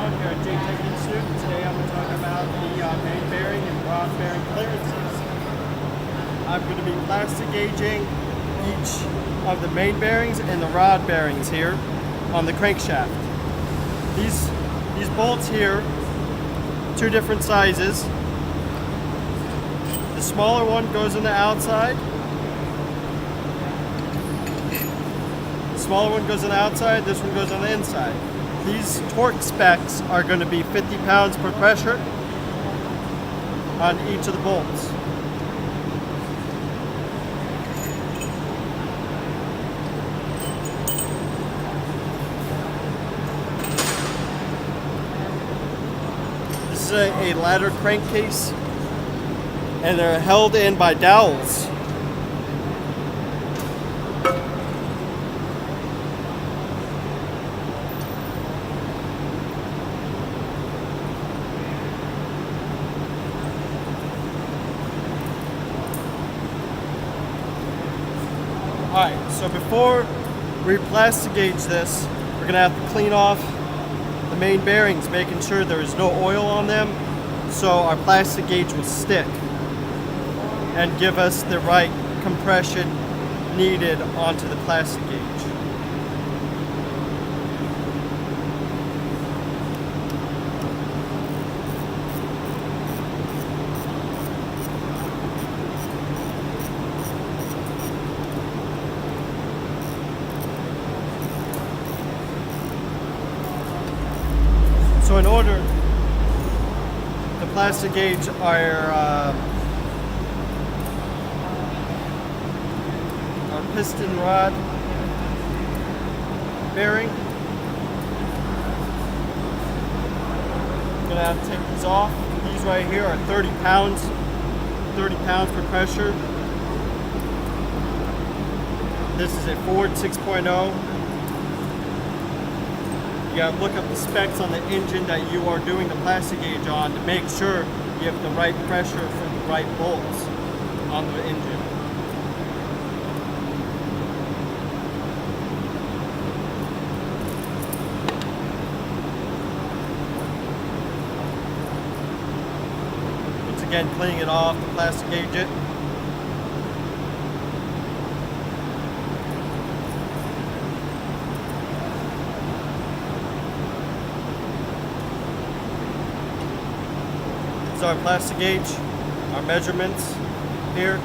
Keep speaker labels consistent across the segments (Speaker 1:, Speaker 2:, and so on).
Speaker 1: Brown here at J-Tech Institute. Today I'm going to talk about the main bearing and rod bearing clearances. I'm going to be plastic gauging each of the main bearings and the rod bearings here on the crankshaft. These bolts here, two different sizes. The smaller one goes on the outside. The smaller one goes on the outside, this one goes on the inside. These torque specs are going to be 50 pounds per pressure on each of the bolts. This is a ladder crankcase, and they're held in by dowels. Alright, so before we plastic gauge this, we're going to have to clean off the main bearings, making sure there is no oil on them, so our plastic gauge will stick and give us the right compression needed onto the plastic gauge. So in order to plastic gauge our piston rod bearing, I'm gonna have to take these off. These right here are 30 pounds per pressure. This is a Ford 6.0. You gotta look up the specs on the engine that you are doing the plastic gauge on to make sure you have the right pressure for the right bolts on the engine. Once again, cleaning it off to plastic gauge it. So our plastic gauge, our measurements here,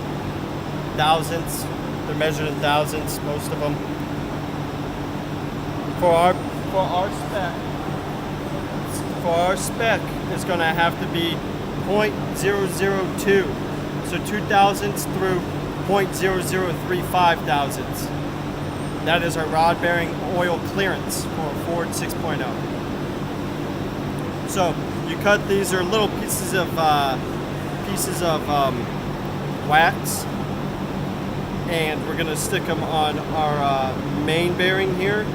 Speaker 1: thousandths. They're measured in thousandths, most of them. For our spec, it's going to have to be 0.002. So 2 thousandths through 0.0035 thousandths. That is our rod bearing oil clearance for a Ford 6.0. So you cut these are little pieces of wax, and we're gonna stick them on our main bearing here,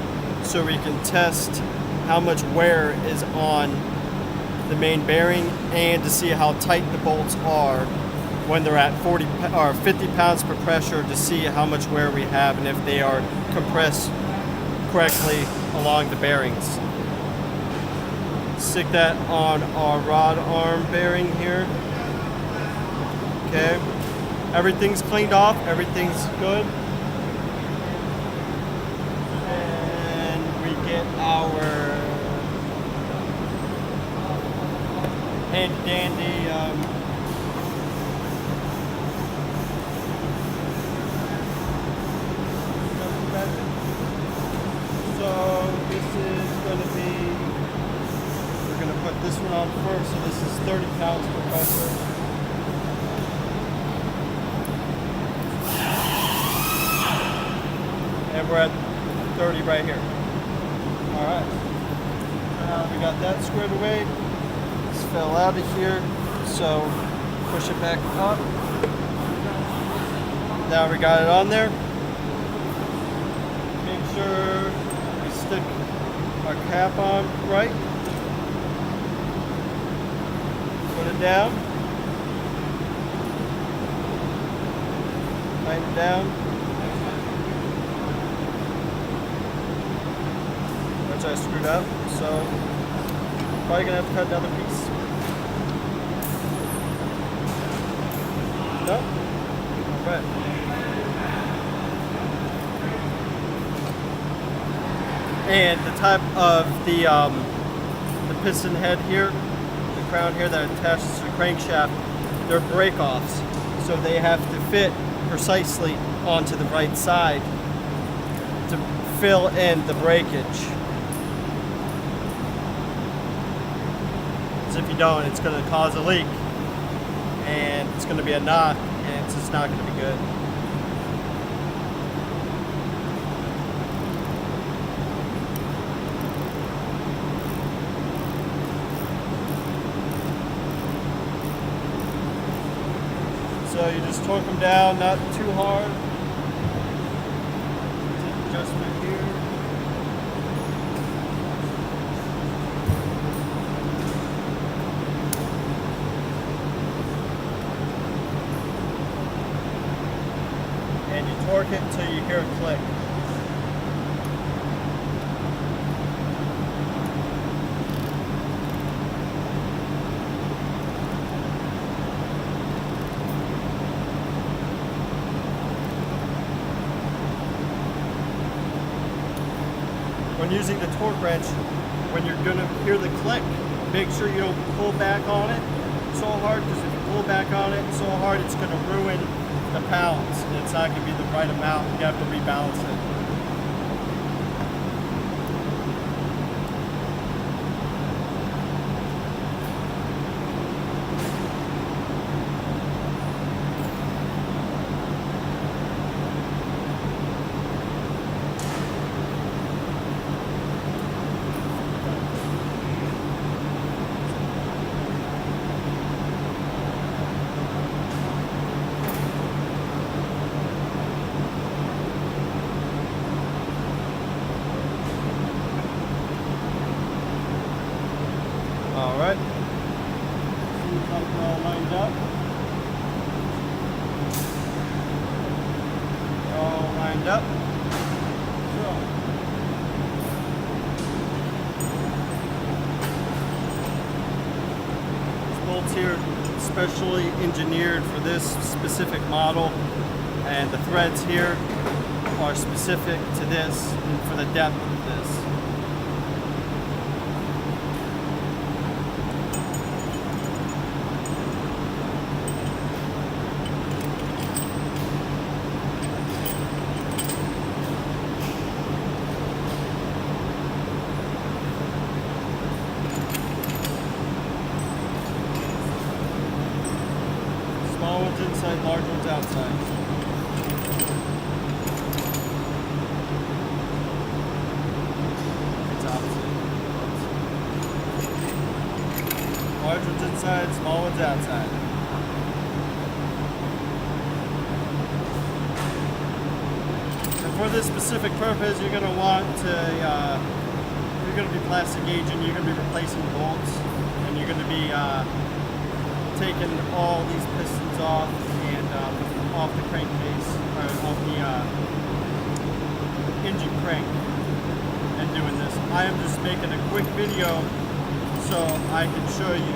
Speaker 1: so we can test how much wear is on the main bearing and to see how tight the bolts are when they're at 40 or 50 pounds per pressure, to see how much wear we have and if they are compressed correctly along the bearings. Stick that on our rod arm bearing here. Okay, everything's cleaned off, everything's good. And we get our handy dandy so this is going to be, we're going to put this one on first. So this is 30 pounds per pressure. And we're at 30 right here. Alright. We got that squared away. This fell out of here. So push it back up. Now we got it on there. Make sure we stick our cap on right. Put it down. Tighten it down. Which I screwed up, so Probably gonna have to cut another piece. No? Alright. And the type of the piston head here, the crown here that attaches to the crankshaft, they're break-offs. So they have to fit precisely onto the right side to fill in the breakage. Because if you don't, it's going to cause a leak and it's going to be a knock and it's just not going to be good. So you just torque them down, not too hard. Take adjustment here. And you torque it until you hear a click. When using the torque wrench, when you're going to hear the click, make sure you don't pull back on it so hard, because if you pull back on it so hard, it's going to ruin the pounds. And it's not going to be the right amount. You have to rebalance it. All right. Seems like we're all lined up. We're all lined up. So, these bolts here, specially engineered for this specific model, and the threads here are specific to this and for the depth of this. Small ones inside, large ones outside. It's opposite. Large ones inside, small ones outside. And for this specific purpose, you're going to want to, you're going to be plastic gauging, you're going to be replacing bolts, and you're going to be taking all these pistons off and off the crankcase, or off the engine crank, and doing this. I am just making a quick video so I can show you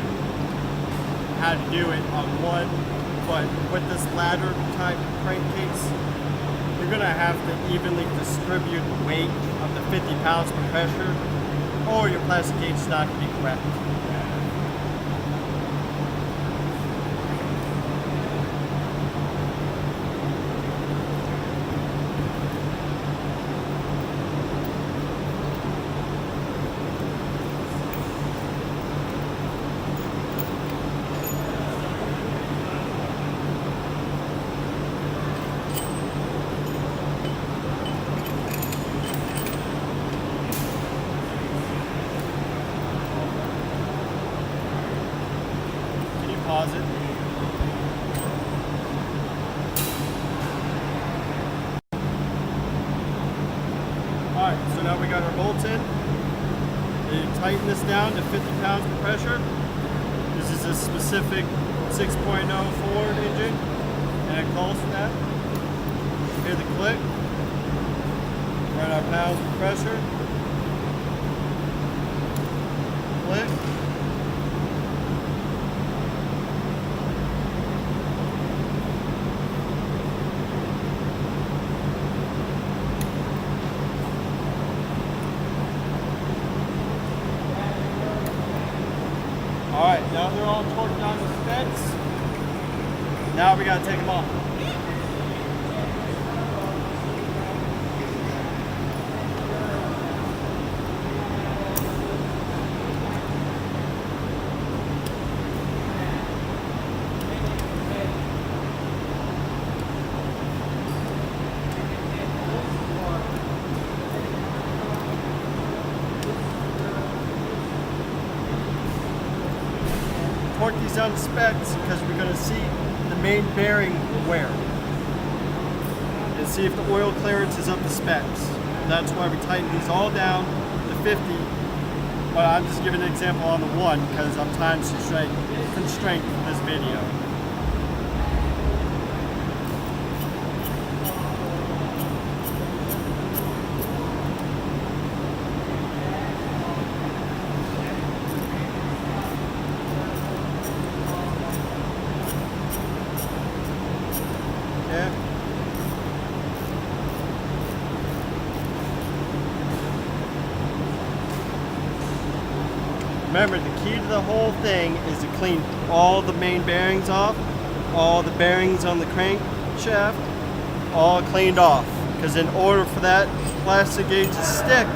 Speaker 1: how to do it on one, but with this ladder type crankcase, you're going to have to evenly distribute the weight of the 50 pounds per pressure, or your plastic gauge is not going to be correct. Pause it. Alright, so now we got our bolts in. You tighten this down to 50 pounds per pressure. This is a specific 6.0 Ford engine, and it calls for that. Hear the click. We're at our pounds per pressure. Click. Now they're all torqued down to specs. Now we gotta take them off. Torque these down to specs because we're going to see the main bearing wear and see if the oil clearance is up to specs. That's why we tighten these all down to 50, but I'm just giving an example on the one because I'm time constrained for this video. Remember, the key to the whole thing is to clean all the main bearings off, all the bearings on the crankshaft, all cleaned off. Because in order for that plastic gauge to stick,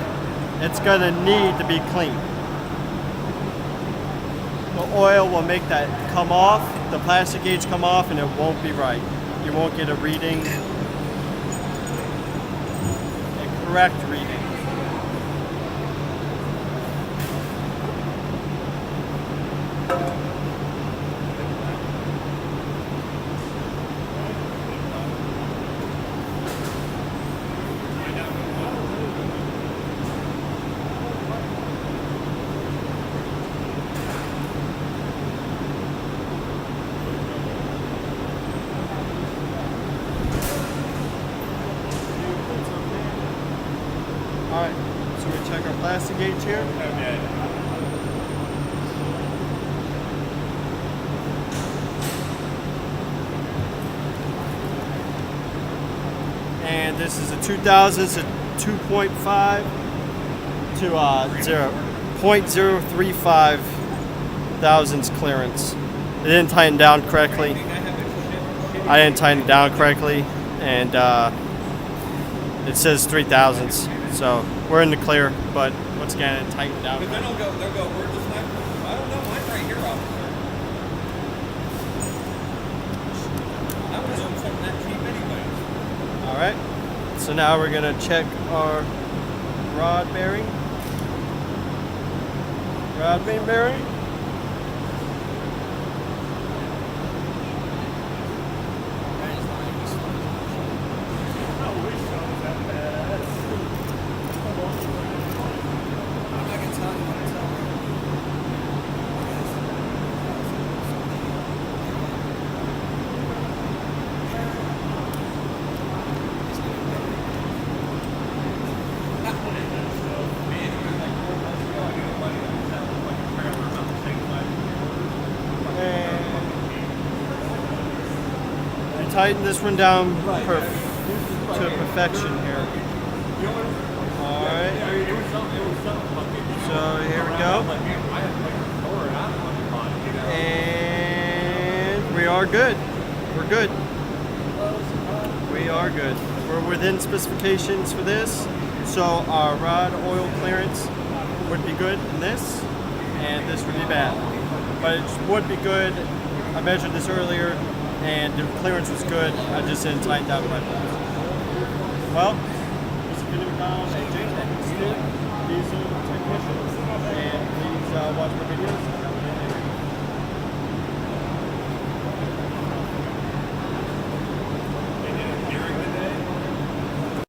Speaker 1: it's going to need to be clean. The oil will make that come off, the plastic gauge come off, and it won't be right. You won't get a reading, a correct reading. Alright, so we check our plastic gauge here. Okay. And this is a 2000, so 2.5 to 0.035 thousandths clearance. It didn't tighten down correctly. I didn't tighten it down correctly, and it says 3 thousandths. So we're in the clear, but once again, it tightened down.
Speaker 2: But then they'll go, where's the sniper? I don't know, mine's right here, officer. I would assume something that cheap anyway.
Speaker 1: Alright, so now we're gonna check our rod bearing. Rod main bearing. Tighten this one down to perfection here. Alright. So here we go. And we are good. We're good. We are good. We're within specifications for this. So our rod oil clearance would be good in this, and this would be bad. But it would be good. I measured this earlier, and the clearance was good. I just didn't tighten down my bolts. Well, this is Vinny McDonald, AJ, diesel technician, and please watch my videos.